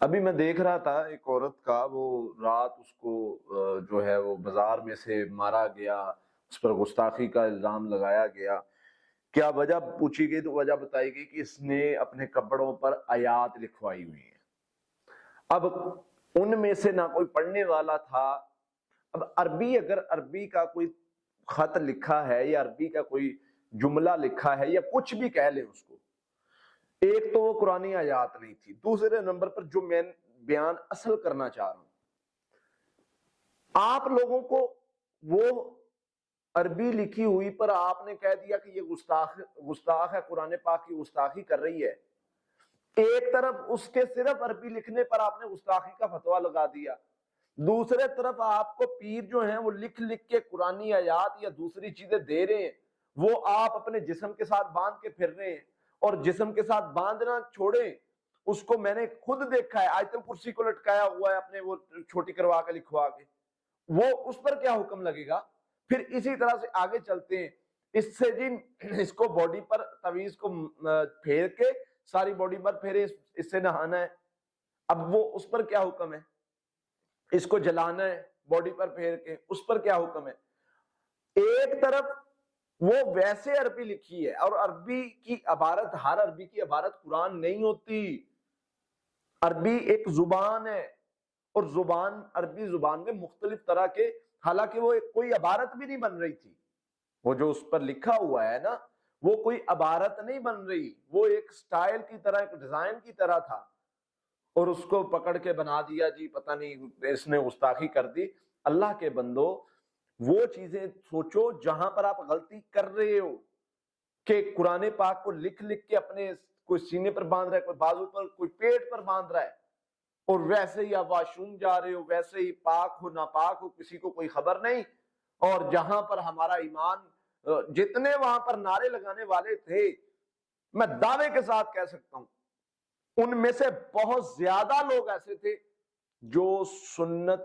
ابھی میں دیکھ رہا تھا ایک عورت کا، وہ رات اس کو جو ہے وہ بازار میں سے مارا گیا، اس پر گستاخی کا الزام لگایا گیا۔ کیا وجہ پوچھی گئی تو وجہ بتائی گئی کہ اس نے اپنے کپڑوں پر آیات لکھوائی ہوئی ہیں۔ اب ان میں سے نہ کوئی پڑھنے والا تھا۔ اب اگر عربی کا کوئی خط لکھا ہے یا عربی کا کوئی جملہ لکھا ہے یا کچھ بھی کہہ لیں اس کو، ایک تو وہ قرآنی آیات نہیں تھی، دوسرے نمبر پر جو میں بیان اصل کرنا چاہ رہا ہوں، آپ لوگوں کو وہ عربی لکھی ہوئی پر آپ نے کہہ دیا کہ یہ گستاخ ہے، قرآن پاک کی گستاخی کر رہی ہے۔ ایک طرف اس کے صرف عربی لکھنے پر آپ نے گستاخی کا فتویٰ لگا دیا، دوسرے طرف آپ کو پیر جو ہیں وہ لکھ کے قرآنی آیات یا دوسری چیزیں دے رہے ہیں، وہ آپ اپنے جسم کے ساتھ باندھ کے پھر رہے ہیں، اور جسم کے ساتھ باندھنا چھوڑیں، اس کو میں نے خود دیکھا ہے، آیت الکرسی کو لٹکایا ہوا ہے اپنے وہ چھوٹی کروا کے لکھوا کے، وہ اس پر کیا حکم لگے گا؟ پھر اسی طرح سے آگے چلتے ہیں، اس سے جی اس کو باڈی پر تعویذ کو پھیر کے ساری باڈی پر پھیرے، اس سے نہانا ہے، اب وہ اس پر کیا حکم ہے؟ اس کو جلانا ہے باڈی پر پھیر کے، اس پر کیا حکم ہے؟ ایک طرف وہ ویسے عربی لکھی ہے، اور عربی کی عبارت، ہر عربی کی عبارت قرآن نہیں ہوتی، عربی ایک زبان ہے، اور زبان، عربی زبان میں مختلف طرح کے، حالانکہ وہ کوئی عبارت بھی نہیں بن رہی تھی، وہ جو اس پر لکھا ہوا ہے نا، وہ کوئی عبارت نہیں بن رہی، وہ ایک سٹائل کی طرح، ایک ڈیزائن کی طرح تھا، اور اس کو پکڑ کے بنا دیا جی پتہ نہیں اس نے گستاخی کر دی۔ اللہ کے بندو، وہ چیزیں سوچو جہاں پر آپ غلطی کر رہے ہو، کہ قرآن پاک کو لکھ کے اپنے کوئی سینے پر باندھ رہا ہے، کوئی بازو پر، کوئی پیٹ پر باندھ رہا ہے، اور ویسے ہی آپ واش روم جا رہے ہو، ویسے ہی پاک ہو ناپاک ہو کسی کو کوئی خبر نہیں، اور جہاں پر ہمارا ایمان، جتنے وہاں پر نعرے لگانے والے تھے، میں دعوے کے ساتھ کہہ سکتا ہوں ان میں سے بہت زیادہ لوگ ایسے تھے جو سنت،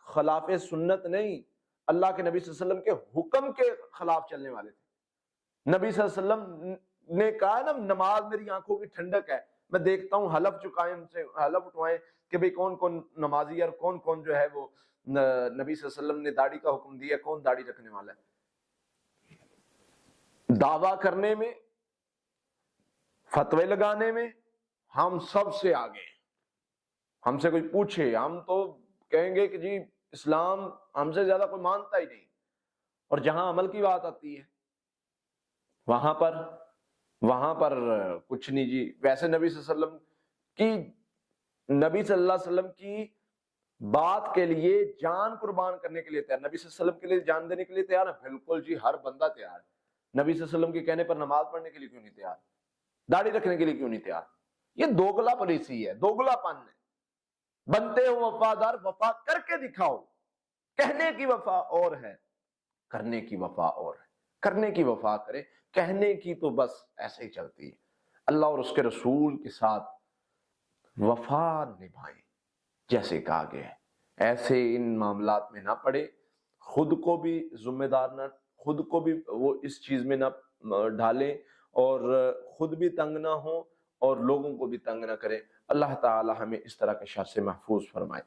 خلاف سنت نہیں، اللہ کے نبی صلی اللہ علیہ وسلم کے حکم کے خلاف چلنے والے تھے۔ نبی صلی اللہ علیہ وسلم نے کہا نا، نماز میری آنکھوں کی ٹھنڈک ہے، میں دیکھتا ہوں حلف چکائیں ان سے، حلف اٹھوائیں کہ بھئی کون کون نمازی ہے، اور کون کون جو ہے وہ نبی صلی اللہ علیہ وسلم نے داڑھی کا حکم دیا، کون داڑھی رکھنے والا ہے۔ دعویٰ کرنے میں، فتوے لگانے میں ہم سب سے آگے ہیں۔ ہم سے کوئی پوچھے، ہم تو کہیں گے کہ جی اسلام ہم سے زیادہ کوئی مانتا ہی نہیں، اور جہاں عمل کی بات آتی ہے وہاں پر کچھ نہیں جی۔ ویسے نبی صلی اللہ علیہ وسلم کی بات کے لیے جان قربان کرنے کے لیے تیار، نبی صلی اللہ علیہ وسلم کے لیے جان دینے کے لیے تیار ہے، بالکل جی، ہر بندہ تیار ہے۔ نبی صلی اللہ علیہ وسلم کے کہنے پر نماز پڑھنے کے لیے کیوں نہیں تیار؟ داڑھی رکھنے کے لیے کیوں نہیں تیار؟ یہ دوگلا پالیسی ہے، دوگلا پن ہے۔ بنتے ہو وفادار، وفا کر کے دکھاؤ۔ کہنے کی وفا اور ہے، کرنے کی وفا اور ہے۔ کرنے کی وفا کرے، کہنے کی تو بس ایسے ہی چلتی ہے۔ اللہ اور اس کے رسول کے ساتھ وفا نبھائیں جیسے کہا گیا ہے، ایسے ان معاملات میں نہ پڑے، خود کو بھی ذمہ دار نہ، خود کو بھی وہ اس چیز میں نہ ڈالیں، اور خود بھی تنگ نہ ہوں اور لوگوں کو بھی تنگ نہ کریں۔ اللہ تعالی ہمیں اس طرح کے شر سے محفوظ فرمائے۔